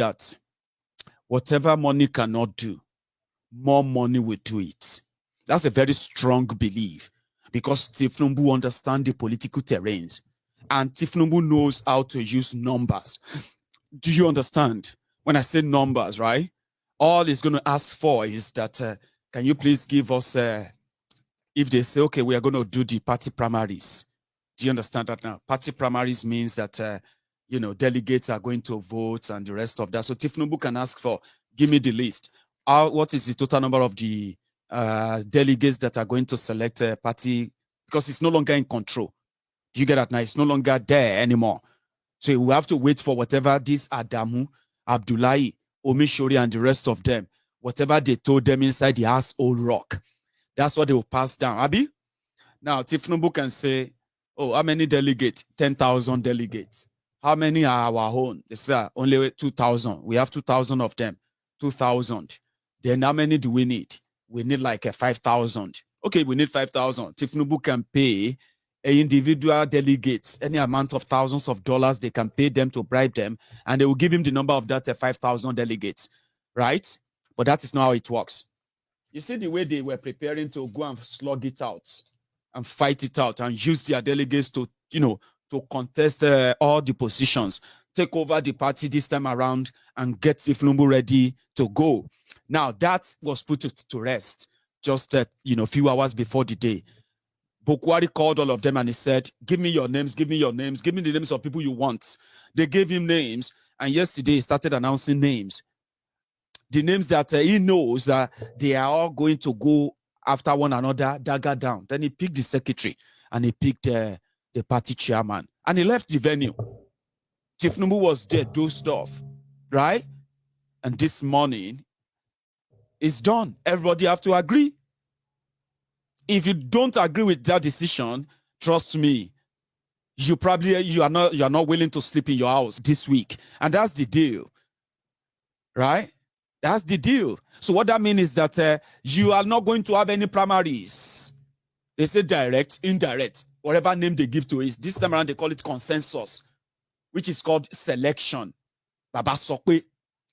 that whatever money cannot do, more money will do it. That's a very strong belief because Tinubu understands the political terrains and Tinubu knows how to use numbers. Do you understand? When I say numbers, right? All he's going to ask for is that, can you please give us, if they say, okay, we are going to do the party primaries. Do you understand that now? Party primaries means that, delegates are going to vote and the rest of that. So Tinubu can ask for, give me the list. What is the total number of the delegates that are going to select a party? Because it's no longer in control. Do you get that now? It's no longer there anymore. So we have to wait for whatever this Adamu, Abdullahi, Omishori, and the rest of them, whatever they told them inside the asshole rock, that's what they will pass down. Abi? Now, Tinubu can say, oh, how many delegates? 10,000 delegates. How many are our own? They say, only 2,000. We have 2,000 of them. 2,000. Then how many do we need? We need like 5,000. Okay, we need 5,000. Tinubu can pay individual delegates any amount of thousands of dollars. They can pay them to bribe them, and they will give him the number of that 5,000 delegates, right? But that is not how it works. You see the way they were preparing to go and slug it out and fight it out and use their delegates to, to contest all the positions, take over the party this time around and get Tinubu ready to go. Now that was put to rest just, few hours before the day. Bokwari called all of them and he said, give me your names, give me your names, give me the names of people you want. They gave him names, and yesterday he started announcing names. The names that he knows that they are all going to go after one another, dagger down. Then he picked the secretary and he picked the party chairman and he left the venue. Tinubu was there, dozed off, right? And this morning, it's done. Everybody have to agree. If you don't agree with that decision, trust me, you are not willing to sleep in your house this week. And that's the deal. Right? That's the deal. So what that means is that you are not going to have any primaries. They say direct, indirect, whatever name they give to it. This time around they call it consensus, which is called selection. Baba Sokwe.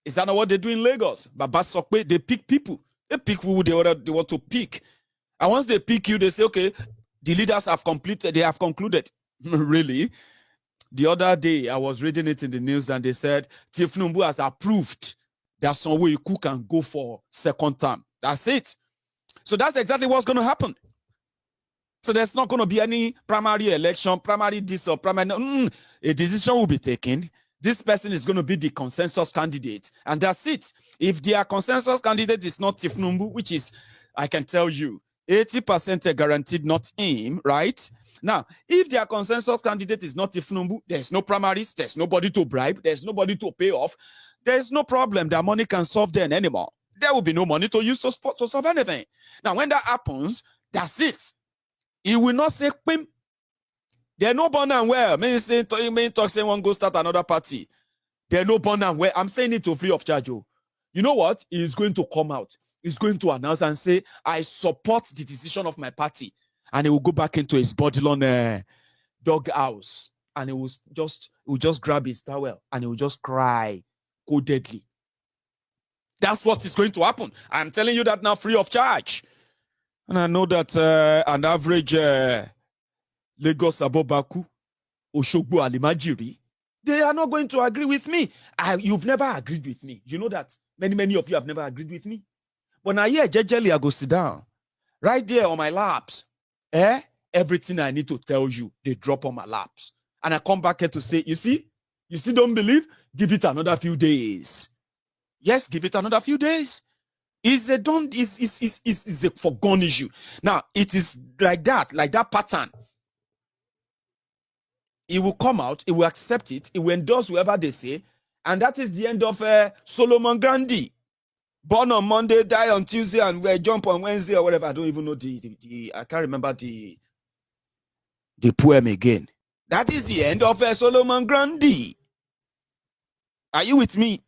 Is that not what they do in Lagos? Baba Sokwe, they pick people. They pick who they want to pick. And once they pick you, they say, okay, the leaders have completed, they have concluded. Really? The other day, I was reading it in the news and they said, Tinubu has approved that Sonwo Iku can go for second term. That's it. So that's exactly what's going to happen. So there's not going to be any primary election, primary this or primary. A decision will be taken. This person is going to be the consensus candidate. And that's it. If their consensus candidate is not Tinubu, which is, I can tell you, 80% guaranteed not him, right? Now, if their consensus candidate is not Tinubu, there's no primaries, there's nobody to bribe, there's nobody to pay off, there's no problem that money can solve them anymore. There will be no money to use to solve anything. Now, when that happens, that's it. He will not say, Pim. They're no born and well. May talk saying one go start another party. They're no born and well. I'm saying it to free of charge. Oh. You know what? He's going to come out. He's going to announce and say, I support the decision of my party. And he will go back into his bodylon dog house. And he will just grab his towel and he will just cry codedly. That's what is going to happen. I'm telling you that now free of charge. And I know that an average Lagos Abobaku, Oshogbo Alimajiri, they are not going to agree with me. You've never agreed with me. You know that. Many of you have never agreed with me. But now here, jejely, I go sit down. Right there on my laps. Everything I need to tell you, they drop on my laps. And I come back here to say, you still don't believe? Give it another few days. Yes, give it another few days. It's a foregone issue. Now, it is like that pattern. He will come out, he will accept it, he will endorse whoever they say, and that is the end of Solomon Gandhi. Born on Monday, die on Tuesday, and we jump on Wednesday or whatever. I don't even know I can't remember the poem again. That is the end of Solomon Gandhi. Are you with me?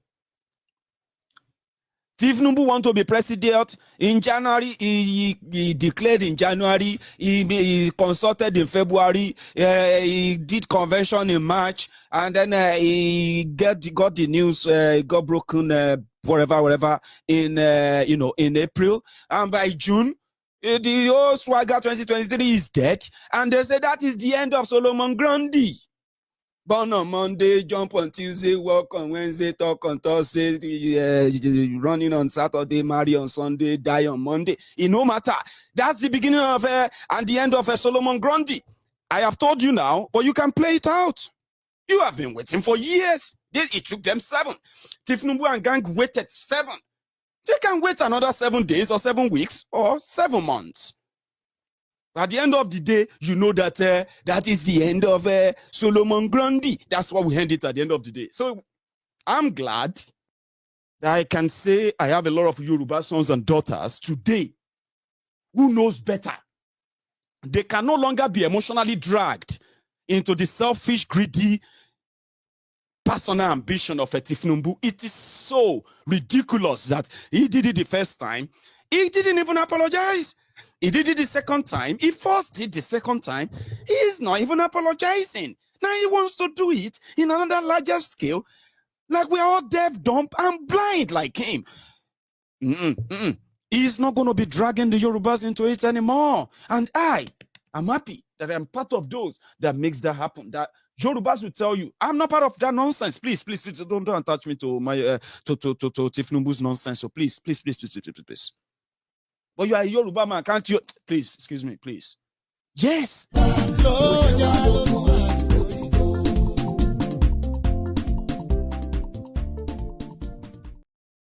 Tinubu want to be president in January. He declared in January. He consulted in February. He did convention in March, and then he got the news. Got broken whatever in in April, and by June. The whole Swaga 2023 is dead, and they say that is the end of Solomon Grundy. Born on Monday, jump on Tuesday, work on Wednesday, talk on Thursday, running on Saturday, marry on Sunday, die on Monday. It no matter. That's the beginning of and the end of Solomon Grundy. I have told you now, but you can play it out. You have been waiting for years. It took them 7. Tinubu and gang waited 7. They can wait another 7 days or 7 weeks or 7 months. At the end of the day, you know that that is the end of Solomon Grundy. That's what we end it at the end of the day. So I'm glad that I can say I have a lot of Yoruba sons and daughters today who knows better. They can no longer be emotionally dragged into the selfish, greedy, personal ambition of Tinubu. It is so ridiculous that he did it the first time. He didn't even apologize. He did it the second time. He first did the second time. He is not even apologizing. Now he wants to do it in another larger scale. Like we are all deaf, dumb, and blind like him. He's not going to be dragging the Yorubas into it anymore. And I'm happy that I'm part of those that makes that happen. That Yorubas will tell you, I'm not part of that nonsense. Please, don't attach me to my to Tinubu's nonsense. So please. But you are a Yoruba man, can't you? Please, excuse me, please. Yes.